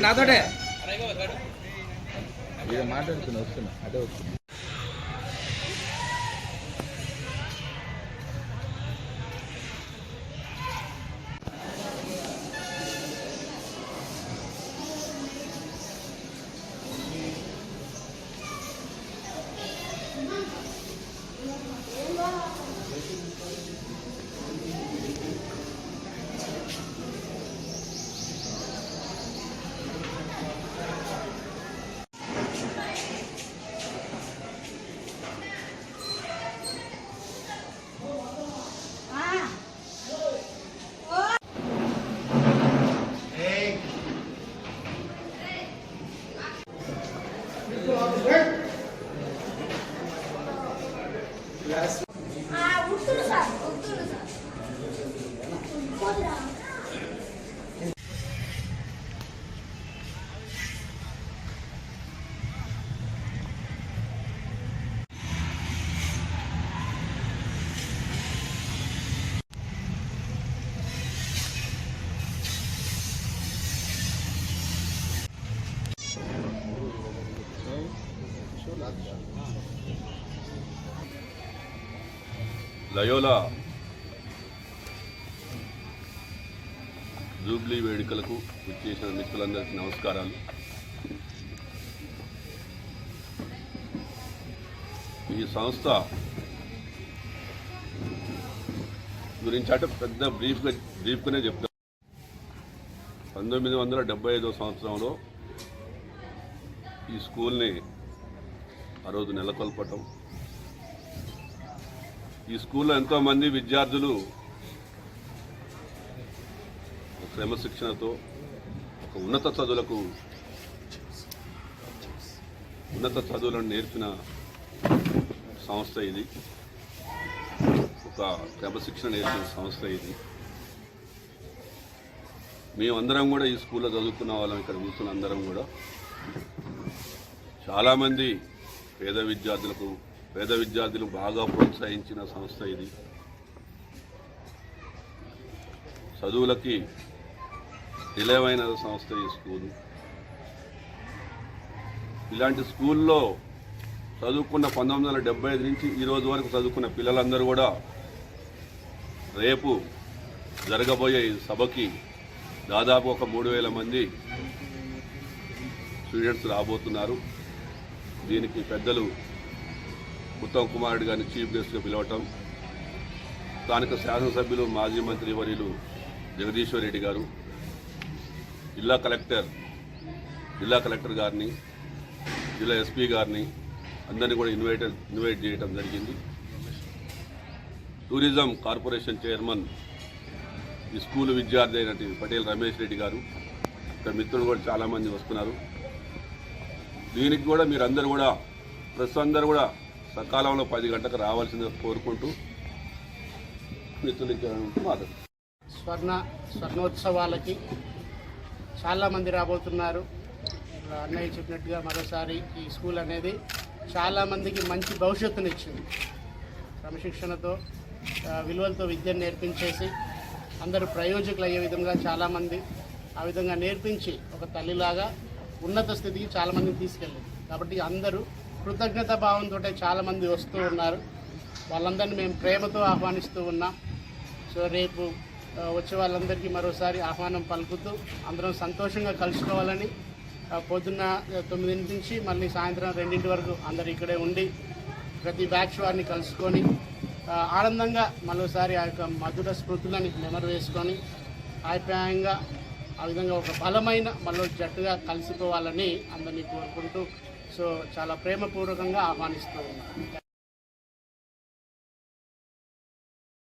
నాతోటే మాట్లాడుతున్నా వస్తున్నా అదే వస్తున్నా. లయోలా జూబ్లీ వేడుకలకు వచ్చేసిన మిత్రులందరికీ నమస్కారాలు. ఈ సంస్థ గురించి అంటే పెద్ద బ్రీఫ్గానే చెప్తాను. 1975 సంవత్సరంలో ఈ స్కూల్ని ఆ రోజు నెలకొల్పటం, ఈ స్కూల్లో ఎంతోమంది విద్యార్థులు క్రమశిక్షణతో ఒక ఉన్నత చదువులను నేర్పిన సంస్థ ఇది. ఒక క్రమశిక్షణ నేర్పిన సంస్థ ఇది. మేమందరం కూడా ఈ స్కూల్లో చదువుకున్న వాళ్ళం, ఇక్కడ కూర్చున్న అందరం కూడా చాలామంది పేద విద్యార్థులు బాగా ప్రోత్సహించిన సంస్థ ఇది. చదువులకి నిలయమైన సంస్థ ఈ స్కూలు. ఇలాంటి స్కూల్లో చదువుకున్న 1975 నుంచి ఈ రోజు వరకు చదువుకున్న పిల్లలందరూ కూడా రేపు జరగబోయే ఈ సభకి దాదాపు ఒక 3000 మంది స్టూడెంట్స్ రాబోతున్నారు. దీనికి పెద్దలు ఉత్తమ్ కుమార్ రెడ్డి గారిని చీఫ్ గెస్ట్గా పిలవటం, స్థానిక శాసనసభ్యులు మాజీ మంత్రి వర్యులు జగదీశ్వర్ రెడ్డి గారు, జిల్లా కలెక్టర్ గారిని, జిల్లా ఎస్పీ గారిని అందరినీ కూడా ఇన్వైట్ చేయడం జరిగింది. టూరిజం కార్పొరేషన్ చైర్మన్ ఈ స్కూలు విద్యార్థి అయినటువంటి పటేల్ రమేష్ రెడ్డి గారు, ఇక్కడ మిత్రులు కూడా చాలామంది వస్తున్నారు. దీనికి కూడా మీరందరూ కూడా అందరూ కూడా సకాలంలో 10 గంటలకు రావాల్సిందిగా కోరుకుంటూ మిత్రులకి స్వర్ణోత్సవాలకి చాలామంది రాబోతున్నారు. అన్నయ్య చెప్పినట్టుగా మరోసారి ఈ స్కూల్ అనేది చాలామందికి మంచి భవిష్యత్తునిచ్చింది. క్రమశిక్షణతో విలువలతో విద్యను నేర్పించేసి అందరూ ప్రయోజకులు అయ్యే విధంగా చాలామంది ఆ విధంగా నేర్పించి ఒక తల్లిలాగా ఉన్నత స్థితికి చాలామందిని తీసుకెళ్ళింది. కాబట్టి అందరూ కృతజ్ఞతా భావంతో చాలామంది వస్తూ ఉన్నారు. వాళ్ళందరినీ మేము ప్రేమతో ఆహ్వానిస్తూ ఉన్నాం. సో రేపు వచ్చే వాళ్ళందరికీ మరోసారి ఆహ్వానం పలుకుతూ అందరం సంతోషంగా కలుసుకోవాలని, పొద్దున్న 9 నుంచి మళ్ళీ సాయంత్రం 2 వరకు అందరు ఇక్కడే ఉండి ప్రతి బ్యాచ్ వారిని కలుసుకొని ఆనందంగా మరోసారి ఆ యొక్క మధుర స్మృతులని నెమరు వేసుకొని ఆప్యాయంగా ఆ విధంగా ఒక బలమైన మళ్ళీ జట్టుగా కలిసిపోవాలని అందరినీ కోరుకుంటూ సో చాలా ప్రేమపూర్వకంగా ఆహ్వానిస్తూ ఉన్నాను.